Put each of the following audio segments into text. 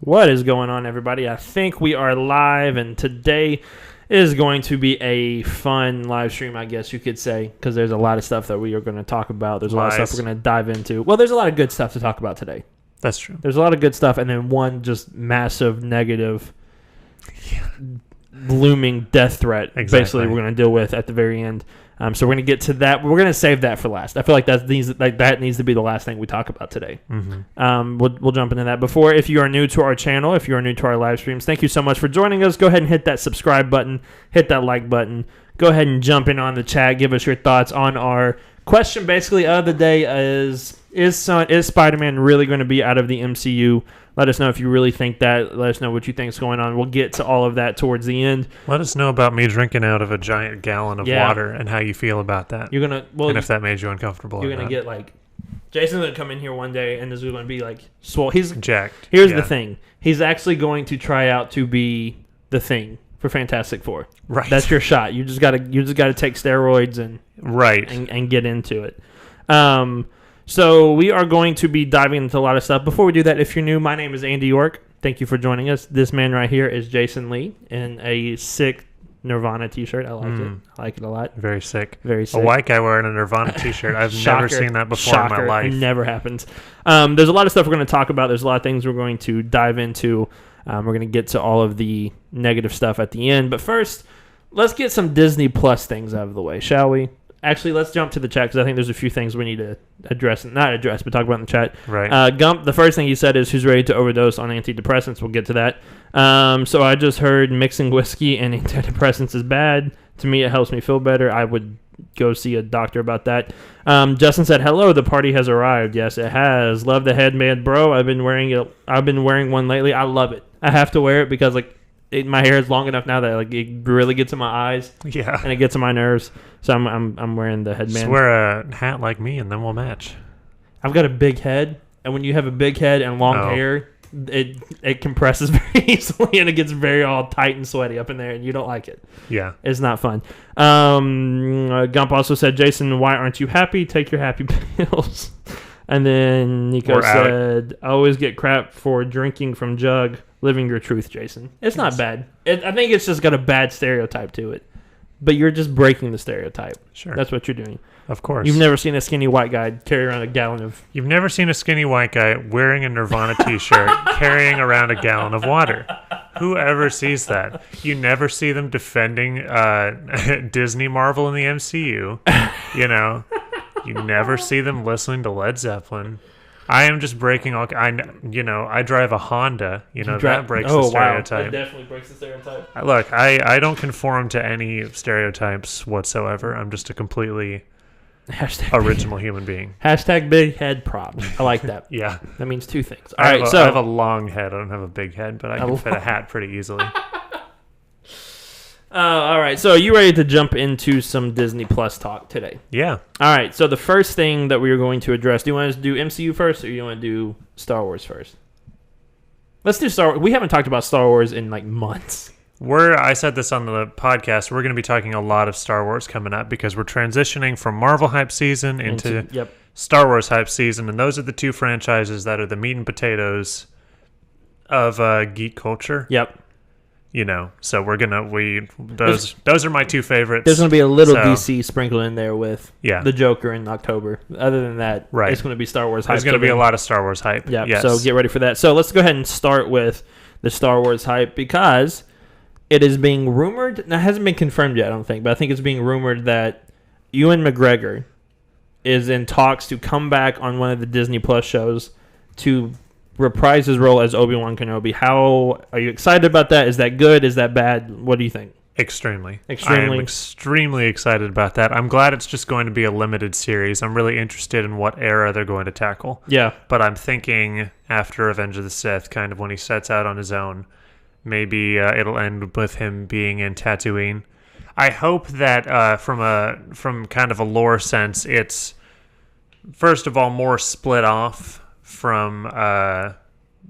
What is going on, everybody? I think we are live, and today is going to be a fun live stream, I guess you could say, because there's a lot of stuff that we are going to talk about. There's a lot of stuff we're going to dive into. Well, there's a lot of good stuff to talk about today. That's true. There's a lot of good stuff, and then one just massive negative looming death threat, basically, we're going to deal with at the very end. So we're going to get to that. We're going to save that for last. I feel like that needs to be the last thing we talk about today. Mm-hmm. We'll jump into that. Before, if you are new to our channel, if you are new to our live streams, thank you so much for joining us. Go ahead and hit that subscribe button, hit that like button. Go ahead and jump in on the chat. Give us your thoughts on our question. Basically, of the day is Spider-Man really going to be out of the MCU? Let us know if you really think that. Let us know what you think is going on. We'll get to all of that towards the end. Let us know about me drinking out of a giant gallon of water and how you feel about that. And if that made you uncomfortable. You're going to get Jason's going to come in here one day and this is going to be swole. He's jacked. Here's the thing. He's actually going to try out to be the Thing for Fantastic Four. Right. That's your shot. You just got to take steroids and get into it. So we are going to be diving into a lot of stuff. Before we do that, if you're new, my name is Andy York. Thank you for joining us. This man right here is Jason Lee in a sick Nirvana t-shirt. I like it. I like it a lot. Very sick. Very sick. A white guy wearing a Nirvana t-shirt. I've never seen that before in my life. It never happens. There's a lot of stuff we're going to talk about. There's a lot of things we're going to dive into. We're going to get to all of the negative stuff at the end. But first, let's get some Disney Plus things out of the way, shall we? Actually, let's jump to the chat because I think there's a few things we need to address. Not address, but talk about in the chat. Right. Gump, the first thing he said is who's ready to overdose on antidepressants. We'll get to that. So I just heard mixing whiskey and antidepressants is bad. To me, it helps me feel better. I would go see a doctor about that. Justin said, hello, the party has arrived. Yes, it has. Love the headband, bro. I've been wearing one lately. I love it. I have to wear it because my hair is long enough now that it really gets in my eyes. Yeah. And it gets in my nerves. So I'm wearing the headband. Just wear a hat like me and then we'll match. I've got a big head, and when you have a big head and long hair, it compresses very easily and it gets very all tight and sweaty up in there, and you don't like it. Yeah. It's not fun. Gump also said, Jason, why aren't you happy? Take your happy pills. And then Nico said, I always get crap for drinking from jug. Living your truth, Jason. It's not bad. I think it's just got a bad stereotype to it. But you're just breaking the stereotype. Sure. That's what you're doing. Of course. You've never seen a skinny white guy carry around a gallon of... You've never seen a skinny white guy wearing a Nirvana t-shirt carrying around a gallon of water. Who ever sees that? You never see them defending Disney Marvel in the MCU. You never see them listening to Led Zeppelin. I am just breaking all... I drive a Honda. That breaks the stereotype. Wow. That definitely breaks the stereotype. Look, I don't conform to any stereotypes whatsoever. I'm just a completely original human being. Hashtag big head props. I like that. Yeah. That means two things. I have a long head. I don't have a big head, but I can fit a hat pretty easily. All right, so are you ready to jump into some Disney Plus talk today? Yeah. All right, so the first thing that we are going to address, do you want to do MCU first or do you want to do Star Wars first? Let's do Star Wars. We haven't talked about Star Wars in months. I said this on the podcast, we're going to be talking a lot of Star Wars coming up because we're transitioning from Marvel hype season into Star Wars hype season, and those are the two franchises that are the meat and potatoes of geek culture. Yep. So we're those are my two favorites. There's going to be a little DC sprinkled in there with the Joker in October. Other than that, it's going to be Star Wars hype. There's going to be a lot of Star Wars hype. Yeah, yes. So get ready for that. So let's go ahead and start with the Star Wars hype because it is being rumored. Now, it hasn't been confirmed yet, I don't think, but I think it's being rumored that Ewan McGregor is in talks to come back on one of the Disney Plus shows to reprise his role as Obi-Wan Kenobi. How are you excited about that? Is that good? Is that bad? What do you think? Extremely. I am extremely excited about that. I'm glad it's just going to be a limited series. I'm really interested in what era they're going to tackle. Yeah. But I'm thinking after Revenge of the Sith, kind of when he sets out on his own, maybe it'll end with him being in Tatooine. I hope that from kind of a lore sense, it's first of all more split off from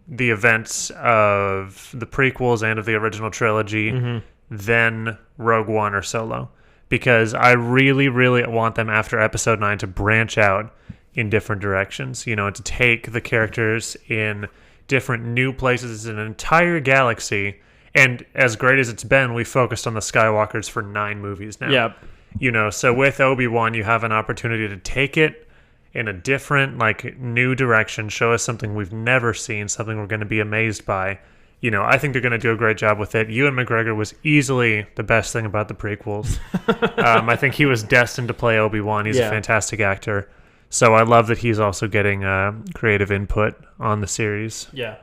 the events of the prequels and of the original trilogy than Rogue One or Solo. Because I really, really want them after Episode 9 to branch out in different directions. To take the characters in different new places. It's an entire galaxy. And as great as it's been, we focused on the Skywalkers for 9 movies now. Yeah. You know, so with Obi-Wan, you have an opportunity to take it in a different, like, new direction, show us something we've never seen, something we're going to be amazed by. You know, I think they're going to do a great job with it. Ewan McGregor was easily the best thing about the prequels. I think he was destined to play Obi-Wan. He's a fantastic actor. So I love that he's also getting creative input on the series. Yeah.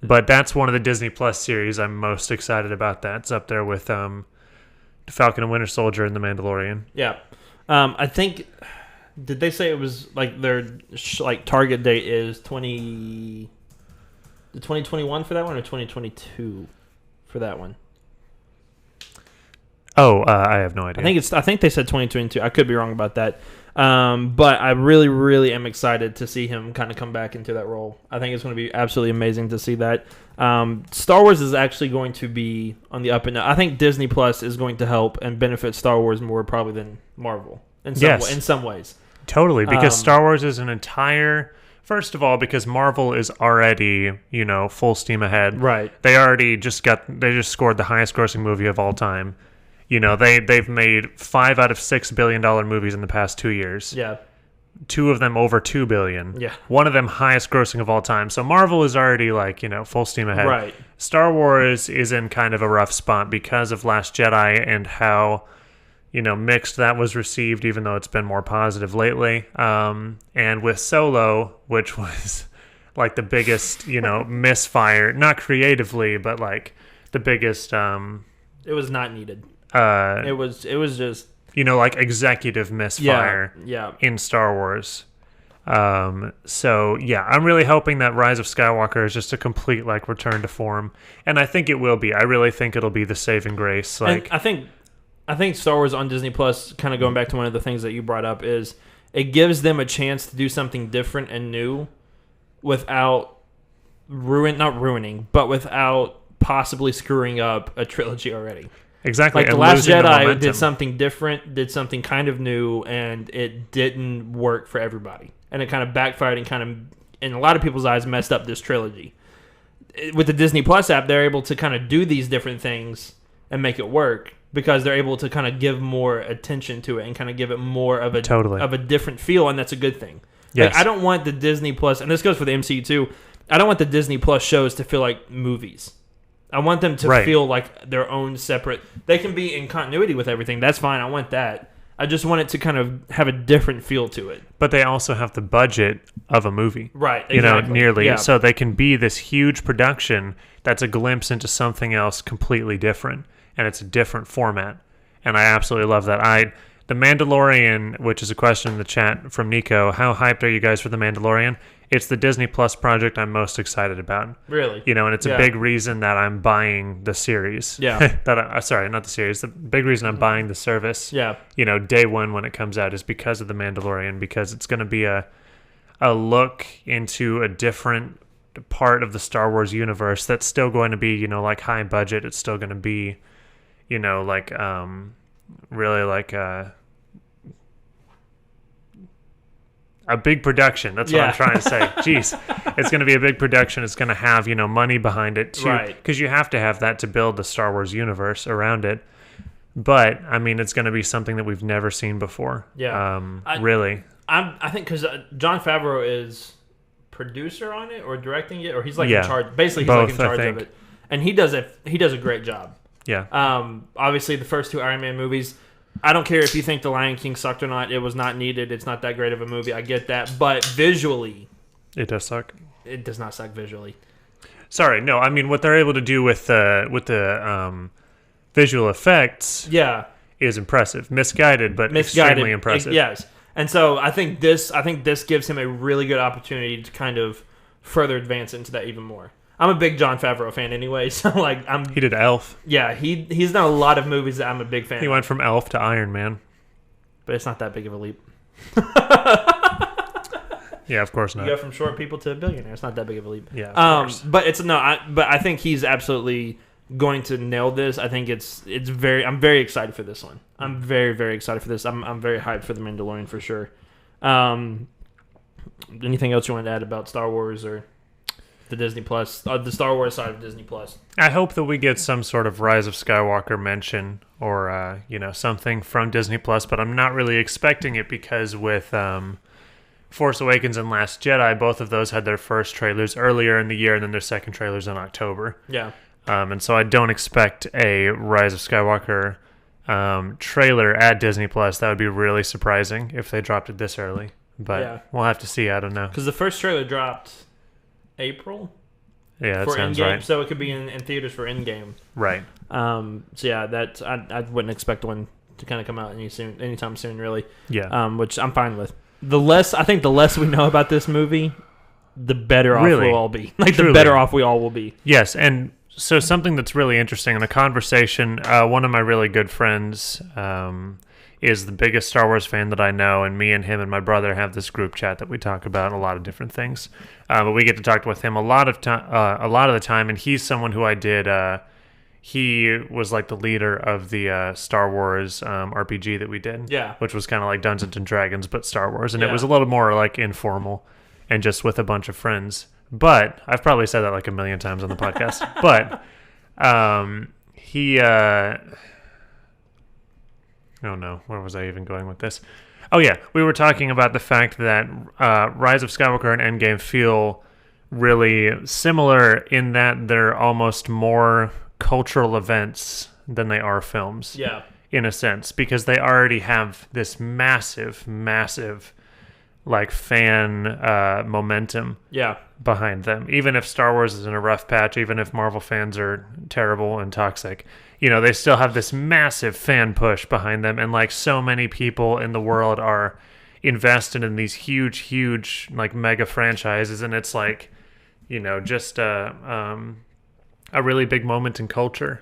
But that's one of the Disney Plus series I'm most excited about. That's up there with Falcon and Winter Soldier and The Mandalorian. Yeah. I think, did they say it was like their target date is 2021 for that one, or 2022 for that one? Oh, I have no idea. I think they said 2022. I could be wrong about that. But I really, really am excited to see him kind of come back into that role. I think it's going to be absolutely amazing to see that. Star Wars is actually going to be on the up and up. I think Disney Plus is going to help and benefit Star Wars more probably than Marvel in some ways. Totally, because Star Wars is an entire... First of all, because Marvel is already, full steam ahead. Right. They just scored the highest grossing movie of all time. They've made 5 out of $6 billion movies in the past 2 years. Yeah. 2 of them over $2 billion. Yeah. One of them highest grossing of all time. So Marvel is already full steam ahead. Right. Star Wars is in kind of a rough spot because of Last Jedi and how mixed that was received, even though it's been more positive lately. And with Solo, which was like the biggest, misfire, not creatively, but like the biggest. It was not needed. It was just like executive misfire. In Star Wars. So yeah, I'm really hoping that Rise of Skywalker is just a complete return to form, and I think it will be. I really think it'll be the saving grace. And I think Star Wars on Disney Plus, kind of going back to one of the things that you brought up, is it gives them a chance to do something different and new without without possibly screwing up a trilogy already. Exactly. Like The Last Jedi did something different, did something kind of new, and it didn't work for everybody. And it kind of backfired and kind of, in a lot of people's eyes, messed up this trilogy. With the Disney Plus app, they're able to kind of do these different things and make it work, because they're able to kind of give more attention to it and kind of give it more of a different feel, and that's a good thing. Yes. I don't want the Disney Plus, and this goes for the MCU too, I don't want the Disney Plus shows to feel like movies. I want them to feel like their own separate... They can be in continuity with everything. That's fine. I want that. I just want it to kind of have a different feel to it. But they also have the budget of a movie. Right, exactly. Nearly. Yeah. So they can be this huge production that's a glimpse into something else completely different. And it's a different format. And I absolutely love that. The Mandalorian, which is a question in the chat from Nico, how hyped are you guys for The Mandalorian? It's the Disney Plus project I'm most excited about. Really? And it's a big reason that I'm buying the series. Yeah. Sorry, not the series. The big reason I'm buying the service. Yeah. Day one when it comes out is because of The Mandalorian, because it's going to be a look into a different part of the Star Wars universe that's still going to be, high budget. It's still going to be, really a big production. That's what I'm trying to say. Jeez. It's going to be a big production. It's going to have, money behind it too. Right. Because you have to have that to build the Star Wars universe around it. But, it's going to be something that we've never seen before. Yeah. Really. I think because Jon Favreau is producer on it or directing it, or he's in charge. Basically, he's Both, in charge of it. And he does a great job. Yeah. Obviously, the first 2 Iron Man movies, I don't care if you think The Lion King sucked or not. It was not needed. It's not that great of a movie. I get that. But visually... It does suck. It does not suck visually. Sorry, no. What they're able to do with the visual effects is impressive. Misguided, but extremely impressive. Yes. And so I think this gives him a really good opportunity to kind of further advance into that even more. I'm a big Jon Favreau fan anyway, so He did Elf. Yeah, he's done a lot of movies that I'm a big fan of. He went from Elf to Iron Man. But it's not that big of a leap. Yeah, of course not. You go from short people to a billionaire. It's not that big of a leap. Yeah, of course. But I think he's absolutely going to nail this. I think I'm very excited for this one. I'm very, very excited for this. I'm very hyped for The Mandalorian for sure. Anything else you want to add about Star Wars or... the Disney Plus, the Star Wars side of Disney Plus. I hope that we get some sort of Rise of Skywalker mention or something from Disney Plus, but I'm not really expecting it because with Force Awakens and Last Jedi, both of those had their first trailers earlier in the year, and then their second trailers in October. Yeah. And so I don't expect a Rise of Skywalker trailer at Disney Plus. That would be really surprising if they dropped it this early. But we'll have to see. I don't know. Because the first trailer dropped April. Yeah, that sounds Endgame, right. so it could be in theaters for Endgame. Right. So yeah, that I wouldn't expect one to kind of come out anytime soon, really. Yeah. Which I'm fine with. The less we know about this movie, the better off we'll all be. Like Truly. The better off we all will be. Yes, and so something that's really interesting in a conversation, one of my really good friends is the biggest Star Wars fan that I know, and me and him and my brother have this group chat that we talk about a lot of different things. But we get to talk with him a lot of the time, and he's someone who I did. He was like the leader of the Star Wars RPG that we did, which was kind of like Dungeons and Dragons but Star Wars, and it was a little more like informal and just with a bunch of friends. But I've probably said that like a million times on the podcast. But he oh no, where was I even going with this? Oh yeah, we were talking about the fact that Rise of Skywalker and Endgame feel really similar in that they're almost more cultural events than they are films. Yeah. In a sense, because they already have this massive like fan momentum behind them. Even if Star Wars is in a rough patch, even if Marvel fans are terrible and toxic, they still have this massive fan push behind them, and like so many people in the world are invested in these huge like mega franchises, and it's like just a really big moment in culture.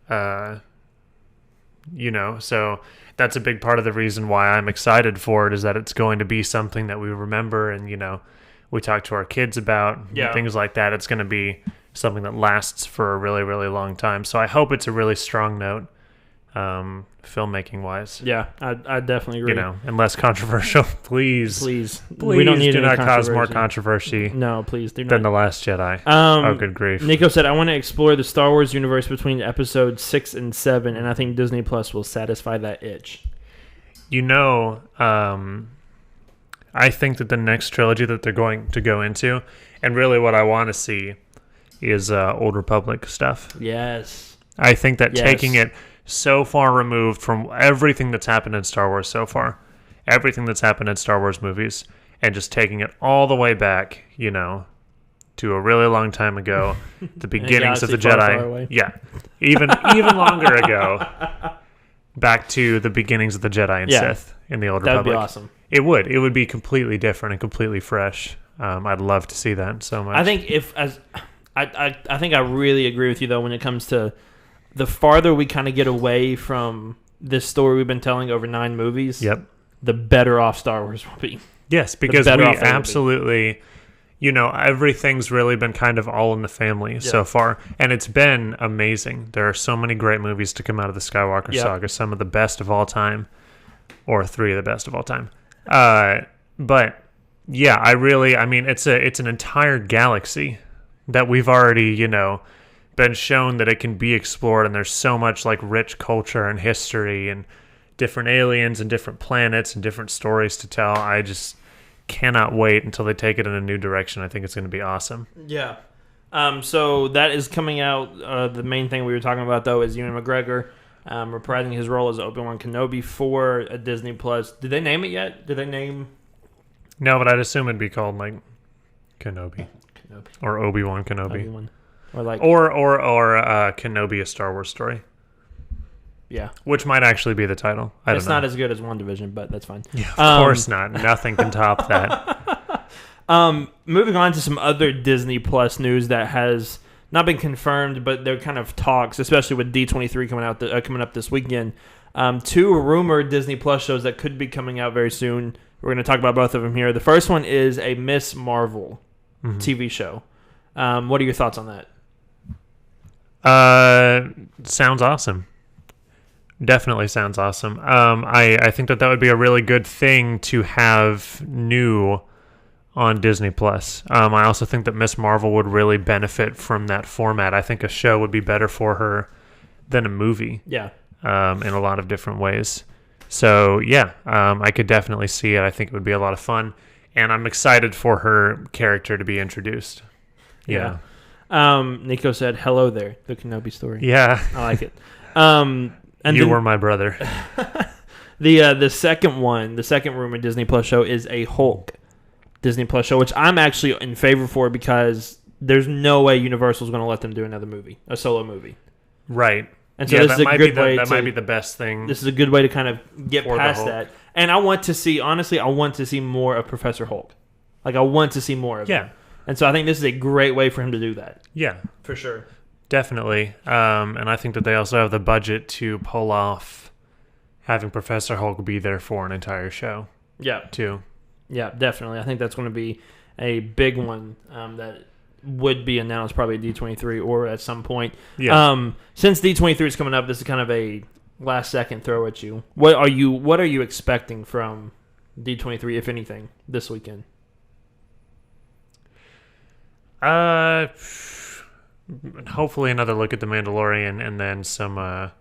So that's a big part of the reason why I'm excited for it, is that it's going to be something that we remember and, we talk to our kids about, things like that. It's going to be something that lasts for a really, really long time. So I hope it's a really strong note, filmmaking wise. Yeah, I definitely agree. And less controversial. Please. We don't need do not cause more controversy. No, please do not. Than The Last Jedi. Oh, good grief. Nico said, I want to explore the Star Wars universe between episodes 6 and 7, and I think Disney Plus will satisfy that itch. I think that the next trilogy that they're going to go into, and really what I want to see, is Old Republic stuff. Yes. I think that taking it so far removed from everything that's happened in Star Wars so far, everything that's happened in Star Wars movies, and just taking it all the way back, to a really long time ago, the beginnings of the Jedi. Yeah. Even longer ago, back to the beginnings of the Jedi and Sith in the Old Republic. That would be awesome. It would. It would be completely different and completely fresh. I'd love to see that so much. I think I think I really agree with you, though, when it comes to the farther we kind of get away from this story we've been telling over 9 movies, the better off Star Wars will be. Yes, because we absolutely, everything's really been kind of all in the family so far, and it's been amazing. There are so many great movies to come out of the Skywalker saga, some of the best of all time, or 3 of the best of all time. But yeah, I mean, it's an entire galaxy that we've already, been shown that it can be explored, and there's so much like rich culture and history and different aliens and different planets and different stories to tell. I just cannot wait until they take it in a new direction. I think it's going to be awesome. Yeah. So that is coming out. The main thing we were talking about, though, is Ewan McGregor reprising his role as Obi-Wan Kenobi for a Disney Plus. Did they name it yet? Did they name? No, but I'd assume it'd be called like Kenobi. Or Obi-Wan Kenobi. Obi-Wan. Or like Kenobi, a Star Wars story. Yeah. Which might actually be the title. It's not as good as WandaVision, but that's fine. Yeah, of course not. Nothing can top that. Moving on to some other Disney Plus news that has not been confirmed, but they're kind of talks, especially with D23 coming up this weekend. 2 rumored Disney Plus shows that could be coming out very soon. We're going to talk about both of them here. The first one is a Miss Marvel TV show. What are your thoughts on that? Sounds awesome. Definitely sounds awesome. I think that would be a really good thing to have new on Disney Plus. I also think that Miss Marvel would really benefit from that format. I think a show would be better for her than a movie. Yeah. In a lot of different ways. So yeah, I could definitely see it. I think it would be a lot of fun, and I'm excited for her character to be introduced. Yeah. Nico said, "Hello there, the Kenobi story." Yeah, I like it. And you were my brother. The second rumored Disney Plus show is a Hulk Disney Plus show, which I'm actually in favor for because there's no way Universal's going to let them do another movie, a solo movie. Right. And so this is a good way. That might be the best thing. This is a good way to kind of get past that. And I want to see more of Professor Hulk. Like, I want to see more of him. And so I think this is a great way for him to do that. Yeah. For sure. Definitely. And I think that they also have the budget to pull off having Professor Hulk be there for an entire show. Yeah. Too. Yeah, definitely. I think that's going to be a big one that would be announced probably at D23 or at some point. Yeah. Since D23 is coming up, this is kind of a last second throw at you. What are you expecting from D23, if anything, this weekend? Hopefully another look at The Mandalorian, and then some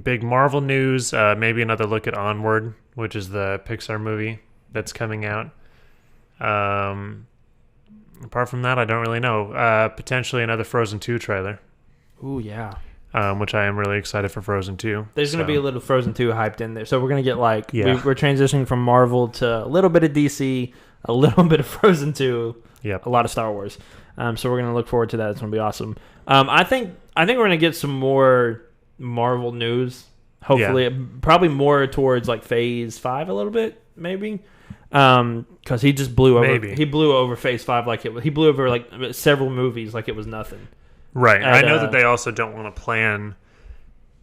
big Marvel news. Maybe another look at Onward, which is the Pixar movie that's coming out. Apart from that, I don't really know. Potentially another Frozen 2 trailer. Ooh, yeah. Which I am really excited for Frozen 2. There's going to be a little Frozen 2 hyped in there. So we're going to get we're transitioning from Marvel to a little bit of DC, a little bit of Frozen 2, a lot of Star Wars. So we're going to look forward to that. It's going to be awesome. I think we're going to get some more Marvel news. Hopefully, probably more towards like Phase 5 a little bit, maybe. Because he just blew over. Maybe. He blew over Phase 5 he blew over like several movies like it was nothing. Right. I know that they also don't want to plan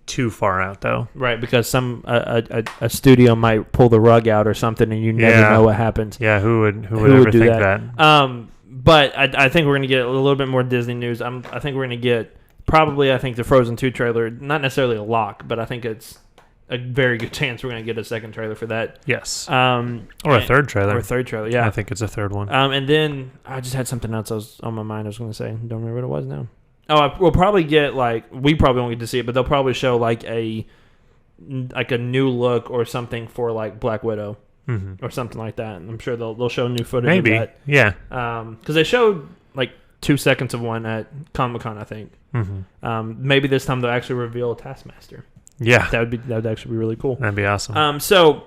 too far out though. Right, because a studio might pull the rug out or something, and you never know what happens. Yeah, who would ever think that? But I think we're gonna get a little bit more Disney news. I think we're gonna get the Frozen 2 trailer. Not necessarily a lock, but I think it's a very good chance we're going to get a second trailer for that. Or a third trailer. Yeah. I think it's a third one. And then I just had something else on my mind I was going to say. Don't remember what it was now. We'll probably get we probably won't get to see it, but they'll probably show a new look or something for Black Widow or something like that. And I'm sure they'll show new footage of that. Yeah. Because they showed 2 seconds of one at Comic-Con, I think. Maybe this time they'll actually reveal Taskmaster. Yeah, that would actually be really cool. That'd be awesome. So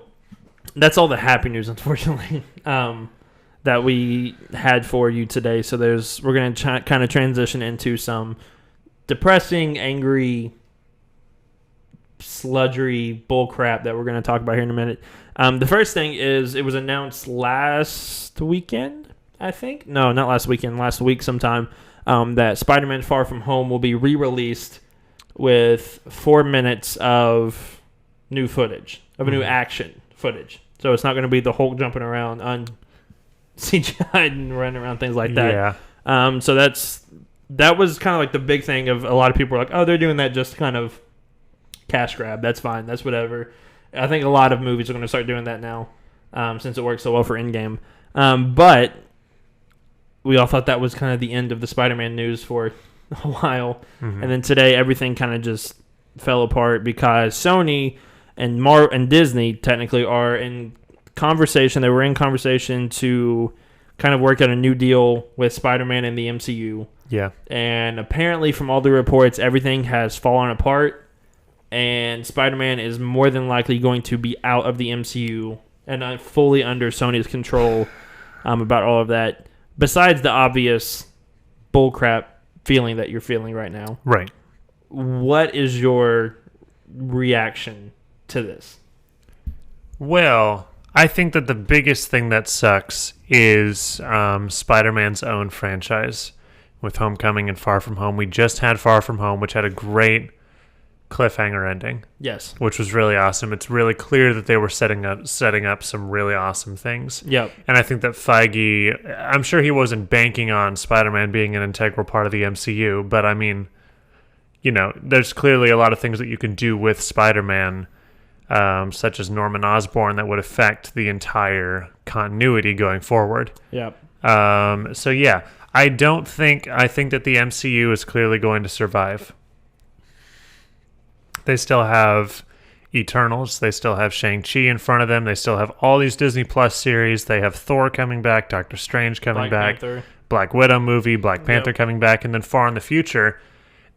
that's all the happy news, unfortunately, that we had for you today. So we're going to kind of transition into some depressing, angry, sludgery bullcrap that we're going to talk about here in a minute. The first thing is it was announced last weekend, I think. No, not last weekend. Last week sometime that Spider-Man: Far From Home will be re-released with 4 minutes of new footage, of new action footage. So it's not going to be the Hulk jumping around on CGI and running around, things like that. Yeah. So that was kind of the big thing of a lot of people were like, oh, they're doing that just kind of cash grab. That's fine. That's whatever. I think a lot of movies are going to start doing that now since it works so well for Endgame. But we all thought that was kind of the end of the Spider-Man news for a while, and then today everything kind of just fell apart because Sony and Disney technically are in conversation. They were in conversation to kind of work out a new deal with Spider-Man and the MCU. Yeah, and apparently from all the reports, everything has fallen apart, and Spider-Man is more than likely going to be out of the MCU and fully under Sony's control about all of that. Besides the obvious bullcrap feeling that you're feeling right now. Right. What is your reaction to this? Well, I think that the biggest thing that sucks is Spider-Man's own franchise with Homecoming and Far From Home. We just had Far From Home, which had a great cliffhanger ending. Yes. Which was really awesome. It's really clear that they were setting up some really awesome things. Yep. And I think that Feige, I'm sure he wasn't banking on Spider-Man being an integral part of the MCU, but I mean, there's clearly a lot of things that you can do with Spider-Man such as Norman Osborn, that would affect the entire continuity going forward. Yep. So yeah, I think that the MCU is clearly going to survive. They still have Eternals. They still have Shang-Chi in front of them. They still have all these Disney Plus series. They have Thor coming back, Doctor Strange coming back, Panther. Black Widow movie, Black Panther coming back, and then far in the future,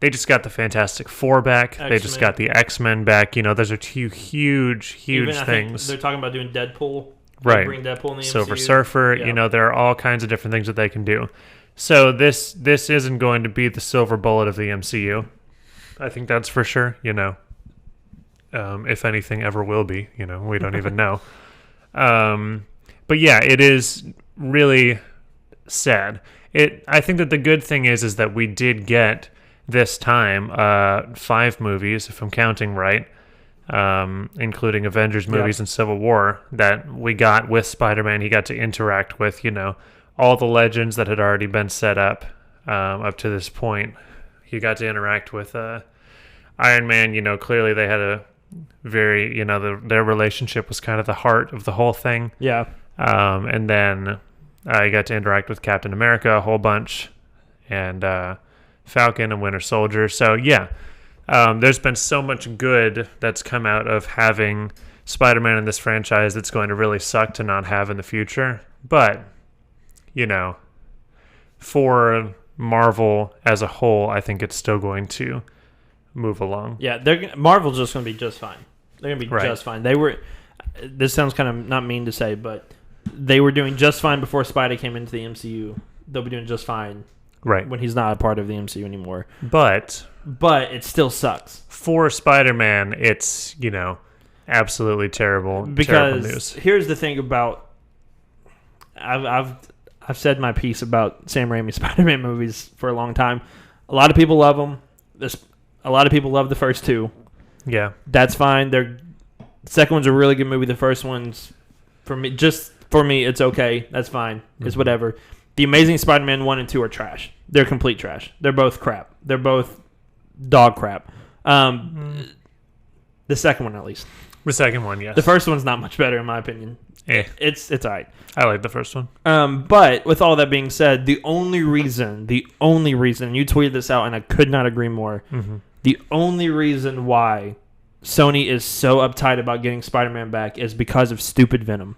they just got the Fantastic Four back. X-Men. They just got the X-Men back. Those are two huge things. They're talking about doing Deadpool. Right. Bring Deadpool in the Silver MCU. Surfer. Yep. There are all kinds of different things that they can do. So this isn't going to be the silver bullet of the MCU. I think that's for sure. If anything ever will be, we don't even know. But yeah, it is really sad. I think that the good thing is that we did get this time 5 movies, if I'm counting right, including Avengers movies and Civil War, that we got with Spider-Man. He got to interact with, all the legends that had already been set up to this point. He got to interact with Iron Man. Clearly they had a very, their relationship was kind of the heart of the whole thing. Yeah. And then I got to interact with Captain America a whole bunch, and Falcon and Winter Soldier. So yeah, there's been so much good that's come out of having Spider-Man in this franchise that's going to really suck to not have in the future. But, for Marvel as a whole, I think it's still going to move along. Yeah, Marvel's just going to be just fine. They're going to be just fine. This sounds kind of not mean to say, but they were doing just fine before Spidey came into the MCU. They'll be doing just fine when he's not a part of the MCU anymore. But it still sucks. For Spider-Man, it's, absolutely terrible. Because terrible news. Here's the thing about... I've said my piece about Sam Raimi's Spider-Man movies for a long time. A lot of people love them. A lot of people love the first 2. Yeah. That's fine. The second one's a really good movie. The first one's, for me, it's okay. That's fine. Mm-hmm. It's whatever. The Amazing Spider-Man 1 and 2 are trash. They're complete trash. They're both crap. They're both dog crap. The second one, at least. The second one, yes. The first one's not much better, in my opinion. It's all right. I like the first one. But with all that being said, the only reason, you tweeted this out, and I could not agree more. Mm-hmm. The only reason why Sony is so uptight about getting Spider-Man back is because of stupid Venom.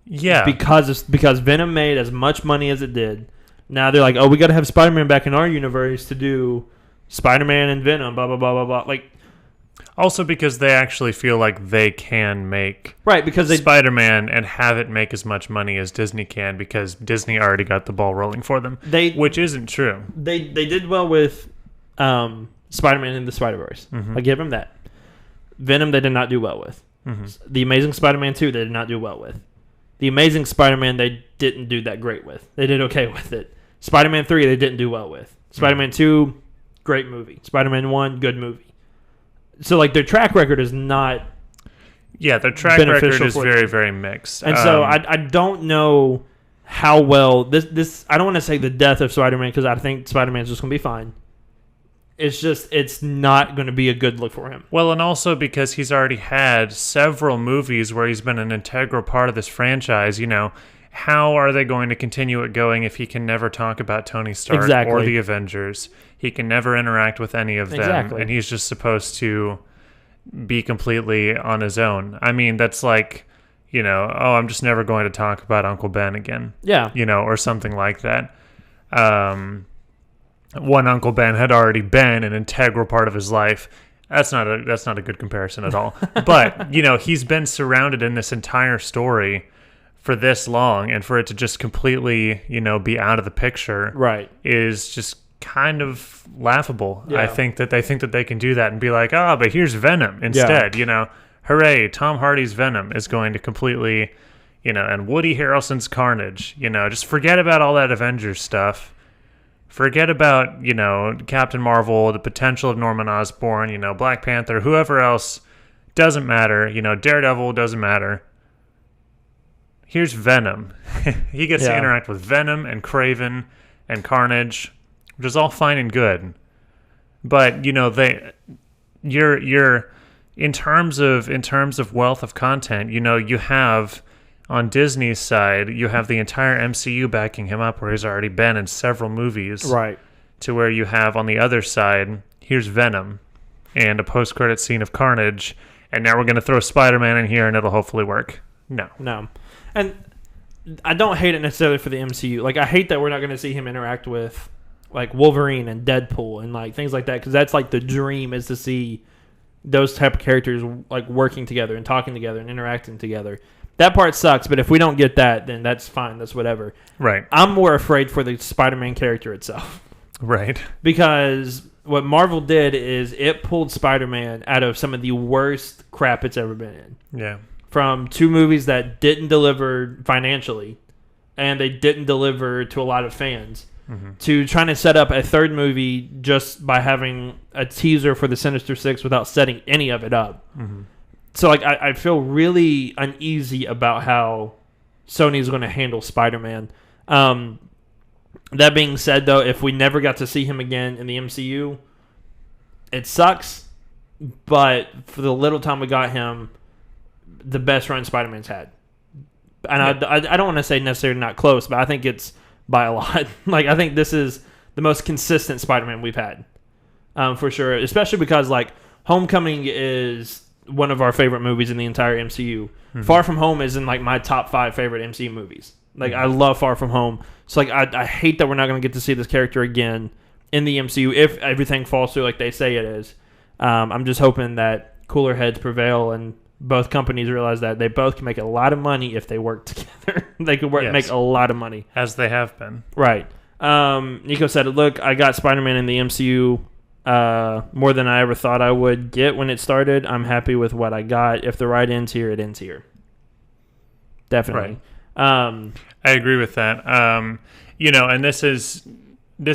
Yeah. Because Venom made as much money as it did. Now they're like, oh, we got to have Spider-Man back in our universe to do Spider-Man and Venom, blah, blah, blah, blah, blah. Like, also because they actually feel like they can make because Spider-Man and have it make as much money as Disney can, because Disney already got the ball rolling for them, which isn't true. They did well with Spider-Man and the Spider-Verse. Mm-hmm. I give them that. Venom they did not do well with. Mm-hmm. The Amazing Spider-Man 2 they did not do well with. The Amazing Spider-Man they didn't do that great with. They did okay with it. Spider-Man 3 they didn't do well with. Spider-Man 2, great movie. Spider-Man 1, good movie. So, their track record is not... Yeah, their track record is very, very mixed. And so, I don't know how well... This I don't want to say the death of Spider-Man, because I think Spider-Man's just going to be fine. It's just, it's not going to be a good look for him. Well, and also because he's already had several movies where he's been an integral part of this franchise, how are they going to continue it going if he can never talk about Tony Stark or the Avengers? He can never interact with any of them, and he's just supposed to be completely on his own. I mean, that's like, I'm just never going to talk about Uncle Ben again. Yeah. Or something like that. One Uncle Ben had already been an integral part of his life. That's not a good comparison at all. But, he's been surrounded in this entire story for this long, and for it to just completely, be out of the picture is just kind of laughable. Yeah. I think that they can do that and be like, but here's Venom instead. Hooray, Tom Hardy's Venom is going to completely, and Woody Harrelson's Carnage. Just forget about all that Avengers stuff. Forget about, Captain Marvel, the potential of Norman Osborn, Black Panther, whoever else, doesn't matter. Daredevil doesn't matter. Here's Venom. He gets to interact with Venom and Kraven and Carnage, which is all fine and good. But, you're in terms of wealth of content, you have on Disney's side, you have the entire MCU backing him up, where he's already been in several movies. Right. To where you have on the other side, here's Venom and a post-credit scene of Carnage, and now we're going to throw Spider-Man in here and it'll hopefully work. No. And I don't hate it necessarily for the MCU. Like, I hate that we're not going to see him interact with, like, Wolverine and Deadpool and, like, things like that, because that's, like, the dream is to see those type of characters, like, working together and talking together and interacting together. That part sucks, but if we don't get that, then that's fine. That's whatever. Right. I'm more afraid for the Spider-Man character itself. Right. Because what Marvel did is it pulled Spider-Man out of some of the worst crap it's ever been in. Yeah. From 2 movies that didn't deliver financially, and they didn't deliver to a lot of fans, to trying to set up a 3rd movie just by having a teaser for the Sinister Six without setting any of it up. So, like, I feel really uneasy about how Sony's going to handle Spider-Man. That being said, though, if we never got to see him again in the MCU, it sucks. But for the little time we got him, the best run Spider-Man's had. And yeah. I don't want to say necessarily not close, but I think it's by a lot. Like, I think this is the most consistent Spider-Man we've had, for sure. Especially because, like, Homecoming is one of our favorite movies in the entire MCU. Far From Home is in, like, my top 5 favorite MCU movies. Like, I love Far From Home. So, like, I hate that we're not going to get to see this character again in the MCU if everything falls through like they say it is. I'm just hoping that cooler heads prevail and both companies realize that they both can make a lot of money if they work together. They can make a lot of money. As they have been. Right. Nico said, look, I got Spider-Man in the MCU more than I ever thought I would get when it started. I'm happy with what I got. If the ride ends here, it ends here. Definitely. Right. I agree with that. And this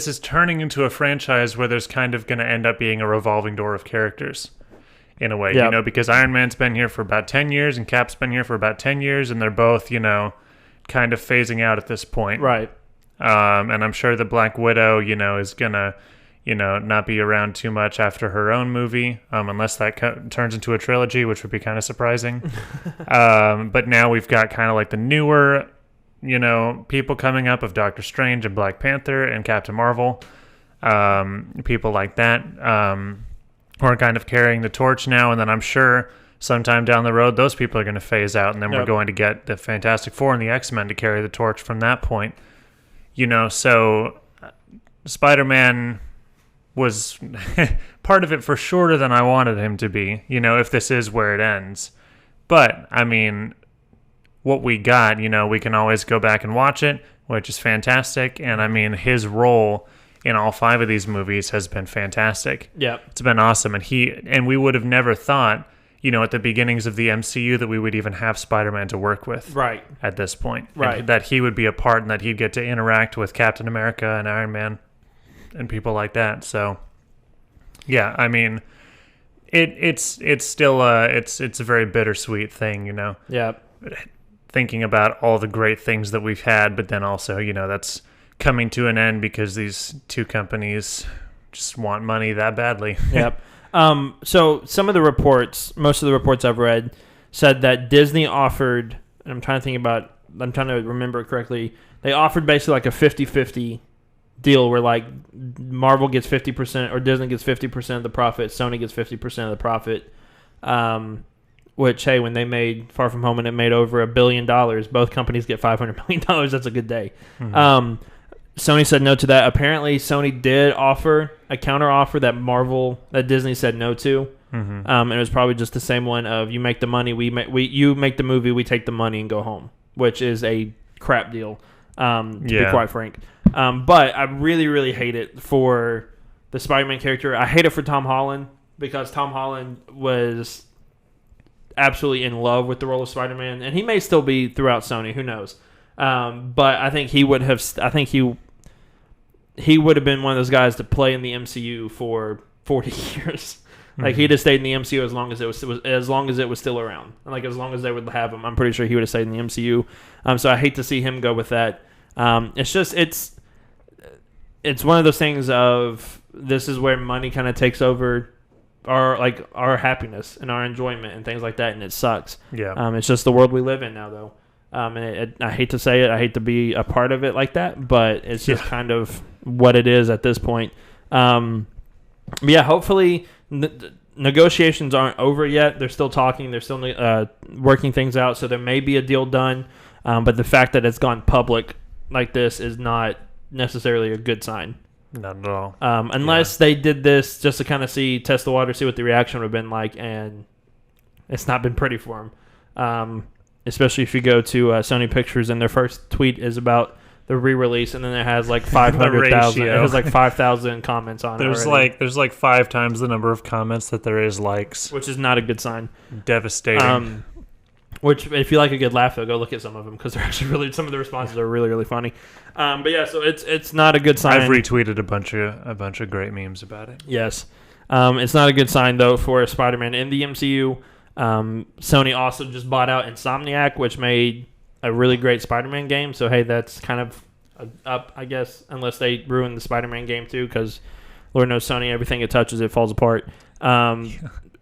is turning into a franchise where there's kind of going to end up being a revolving door of characters in a way, because Iron Man's been here for about 10 years and Cap's been here for about 10 years, and they're both, kind of phasing out at this point. Right. And I'm sure the Black Widow, is going to, not be around too much after her own movie, unless that turns into a trilogy, which would be kind of surprising. But now we've got kind of like the newer, people coming up of Doctor Strange and Black Panther and Captain Marvel, people like that, who are kind of carrying the torch now. And then I'm sure sometime down the road, those people are going to phase out, and then we're going to get the Fantastic Four and the X-Men to carry the torch from that point. So Spider-Man was part of it for shorter than I wanted him to be, if this is where it ends. But, I mean, what we got, we can always go back and watch it, which is fantastic. And, I mean, his role in all 5 of these movies has been fantastic. Yeah. It's been awesome. And we would have never thought, at the beginnings of the MCU that we would even have Spider-Man to work with. Right. At this point. Right. And that he would be a part and that he'd get to interact with Captain America and Iron Man and people like that. So, yeah, I mean, it's still it's a very bittersweet thing, Yeah. Thinking about all the great things that we've had, but then also, that's coming to an end because these 2 companies just want money that badly. Yep. So some of the reports, most of the reports I've read, said that Disney offered, and I'm trying to remember it correctly, they offered basically like a 50-50 deal where, like, Marvel gets 50% or Disney gets 50% of the profit, Sony gets 50% of the profit. Which, hey, when they made Far From Home and it made over $1 billion, both companies get $500 million. That's a good day. Mm-hmm. Sony said no to that. Apparently, Sony did offer a counter offer that Disney said no to. Mm-hmm. And it was probably just the same one of you make the money, you make the movie, we take the money and go home, which is a crap deal, to be quite frank. But I really, really hate it for the Spider-Man character. I hate it for Tom Holland because Tom Holland was absolutely in love with the role of Spider-Man, and he may still be throughout Sony. Who knows? But I think he would have. I think he would have been one of those guys to play in the MCU for 40 years. Like, he'd have stayed in the MCU as long as it was still around, and like as long as they would have him. I'm pretty sure he would have stayed in the MCU. So I hate to see him go with that. It's one of those things of this is where money kind of takes over our happiness and our enjoyment and things like that, and it sucks. Yeah. It's just the world we live in now, though. And I hate to say it, I hate to be a part of it like that, but it's just kind of what it is at this point. Hopefully negotiations aren't over yet. They're still talking. They're still working things out, so there may be a deal done. But the fact that it's gone public like this is not necessarily a good sign. Not at all. Unless they did this just to kind of test the water, see what the reaction would have been like, and it's not been pretty for them. Especially if you go to Sony Pictures and their first tweet is about the re-release, and then it has like 500,000. It has like 5,000 comments on it. There's like 5 times the number of comments that there is likes, which is not a good sign. Devastating. Which, if you like a good laugh, though, go look at some of them because they're actually really. Some of the responses are really, really funny. So it's not a good sign. I've retweeted a bunch of great memes about it. Yes, it's not a good sign though for Spider-Man in the MCU. Sony also just bought out Insomniac, which made a really great Spider-Man game. So hey, that's kind of up, I guess, unless they ruin the Spider-Man game too, because Lord knows Sony, everything it touches, it falls apart.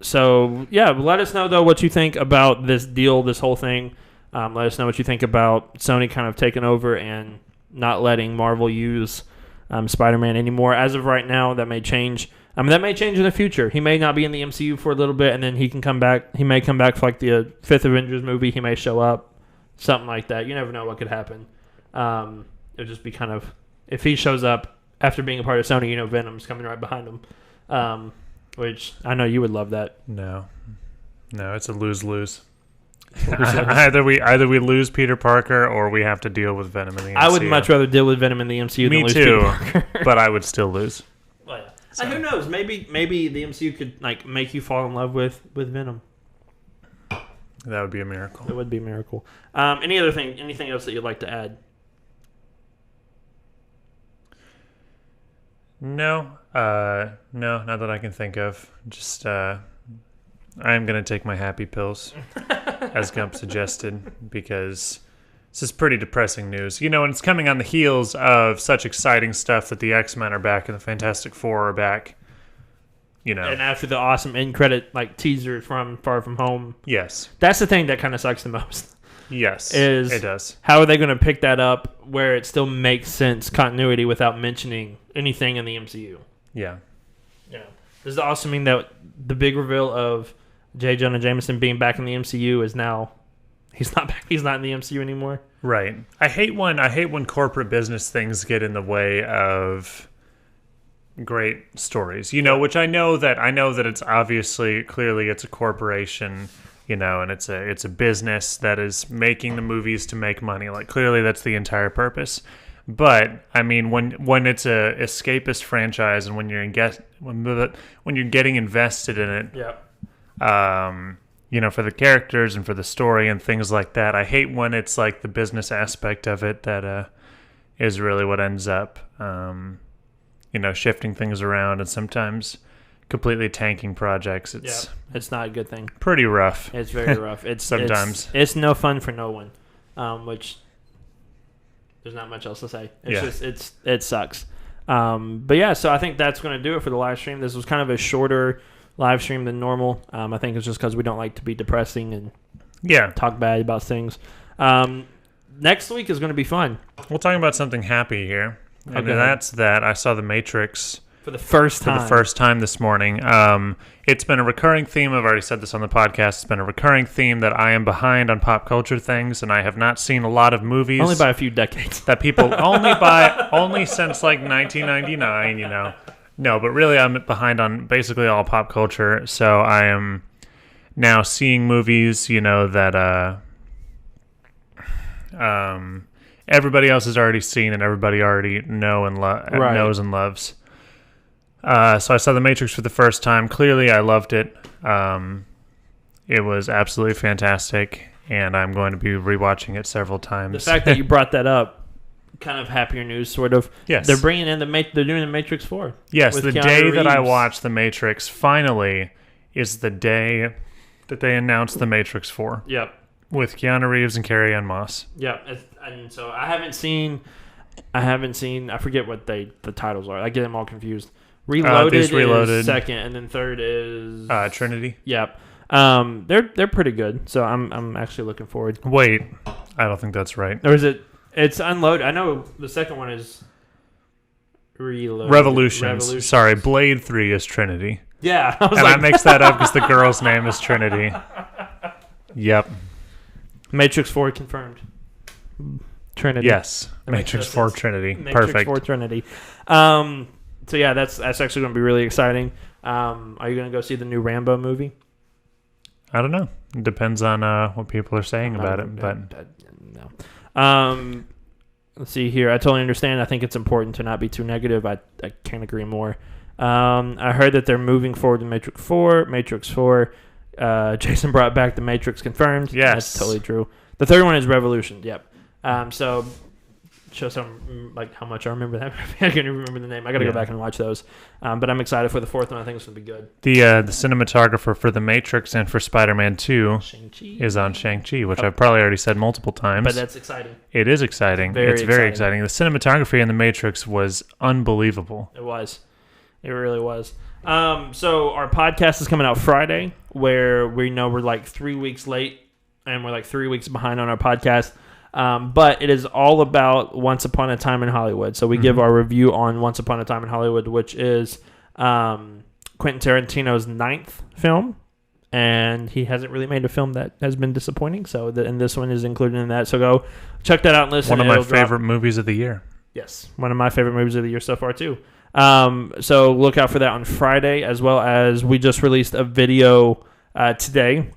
So, let us know, though, what you think about this deal, this whole thing. Let us know what you think about Sony kind of taking over and not letting Marvel use Spider-Man anymore. As of right now, that may change. That may change in the future. He may not be in the MCU for a little bit, and then he can come back. He may come back for, like, the 5th Avengers movie. He may show up, something like that. You never know what could happen. It'll just be kind of... If he shows up after being a part of Sony, Venom's coming right behind him. Which I know you would love that. No, it's a lose-lose. Either we lose Peter Parker or we have to deal with Venom in the MCU. I would much rather deal with Venom in the MCU than lose Peter Parker. But I would still lose. Well, yeah. So. Who knows? Maybe the MCU could make you fall in love with Venom. That would be a miracle. It would be a miracle. Anything else that you'd like to add? No, not that I can think of. Just, I am going to take my happy pills, as Gump suggested, because this is pretty depressing news. And it's coming on the heels of such exciting stuff that the X-Men are back and the Fantastic Four are back. And after the awesome end credit teaser from Far From Home. Yes. That's the thing that kind of sucks the most. Yes, it does. How are they going to pick that up where it still makes sense, continuity, without mentioning anything in the MCU? Yeah. Does it also mean that the big reveal of J. Jonah Jameson being back in the MCU is now he's not back? He's not in the MCU anymore. Right. I hate when corporate business things get in the way of great stories. Which I know that it's obviously clearly it's a corporation. And it's a business that is making the movies to make money. Clearly that's the entire purpose. But I mean, when it's a escapist franchise and when you're getting invested in it, for the characters and for the story and things like that, I hate when it's the business aspect of it that is really what ends up, shifting things around and sometimes completely tanking projects. It's not a good thing. Pretty rough. It's very rough. It's sometimes it's no fun for no one. Which there's not much else to say. It sucks. So I think that's going to do it for the live stream. This was kind of a shorter live stream than normal. I think it's just because we don't like to be depressing and talk bad about things. Next week is going to be fun. We'll talk about something happy here. And that's that I saw The Matrix for the first time this morning. It's been a recurring theme. I've already said this on the podcast. It's been a recurring theme that I am behind on pop culture things, and I have not seen a lot of movies. Only by a few decades. That people only since 1999, No, but really I'm behind on basically all pop culture. So I am now seeing movies, that everybody else has already seen and everybody already knows and loves. So I saw The Matrix for the first time. Clearly, I loved it. It was absolutely fantastic, and I'm going to be rewatching it several times. The fact that you brought that up, kind of happier news, sort of. Yes. They're bringing in they're doing The Matrix 4. Yes, the day that I watched The Matrix finally is the day that they announced The Matrix 4. Yep. With Keanu Reeves and Carrie-Anne Moss. Yep. And so I haven't seen. I forget what the titles are. I get them all confused. Reloaded is second, and then third is Trinity. Yep. They're pretty good, so I'm actually looking forward. Wait, I don't think that's right. Or is it? It's Unloaded. I know the second one is Reloaded. Revolutions. Sorry, Blade 3 is Trinity. Yeah, I mixed that up because the girl's name is Trinity. Yep. Matrix 4 confirmed. Trinity. Yes, Matrix 4 Trinity. Matrix Perfect. 4 Trinity. So yeah, that's actually going to be really exciting. Are you going to go see the new Rambo movie? I don't know. It depends on what people are saying about it. But no. Let's see here. I totally understand. I think it's important to not be too negative. I can't agree more. I heard that they're moving forward to Matrix 4. Matrix 4. Jason brought back the Matrix confirmed. Yes. That's totally true. The third one is Revolution. Yep. So show some like how much I remember that. I can't even remember the name. I got to go back and watch those. But I'm excited for the fourth one. I think it's going to be good. The cinematographer for The Matrix and for Spider-Man 2 is on Shang-Chi, which I've probably already said multiple times. But that's exciting. It is exciting. It's very exciting. The cinematography in The Matrix was unbelievable. It was. It really was. So our podcast is coming out Friday, where we know we're like 3 weeks late and we're like 3 weeks behind on our podcast. But it is all about Once Upon a Time in Hollywood. So we give our review on Once Upon a Time in Hollywood, which is Quentin Tarantino's 9th film. And he hasn't really made a film that has been disappointing. So and this one is included in that. So go check that out and listen. One of my favorite movies of the year. Yes, one of my favorite movies of the year so far, too. So look out for that on Friday, as well as we just released a video today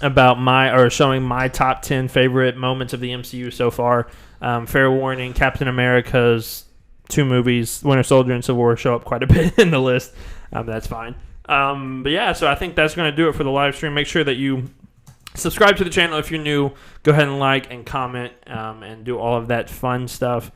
about showing my top 10 favorite moments of the MCU so far. Fair warning, Captain America's 2 movies, Winter Soldier and Civil War, show up quite a bit in the list. That's fine. But yeah, so I think that's going to do it for the live stream. Make sure that you subscribe to the channel if you're new. Go ahead and like and comment and do all of that fun stuff.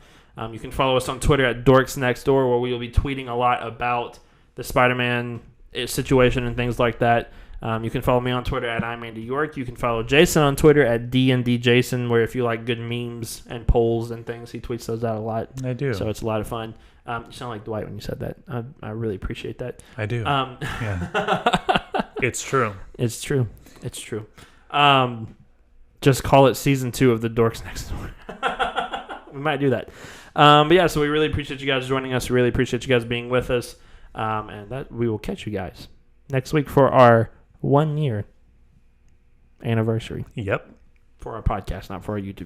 You can follow us on Twitter at DorksNextDoor, where we will be tweeting a lot about the Spider-Man situation and things like that. You can follow me on Twitter at I'm Andy York. You can follow Jason on Twitter at DNDJason, where if you like good memes and polls and things, he tweets those out a lot. I do. So it's a lot of fun. You sound like Dwight when you said that. I really appreciate that. I do. Yeah. It's true. It's true. It's true. Just call it season 2 of the Dorks Next Door. We might do that. But yeah, so we really appreciate you guys joining us. We really appreciate you guys being with us. And that we will catch you guys next week for our 1-year anniversary. Yep. For our podcast, not for our YouTube.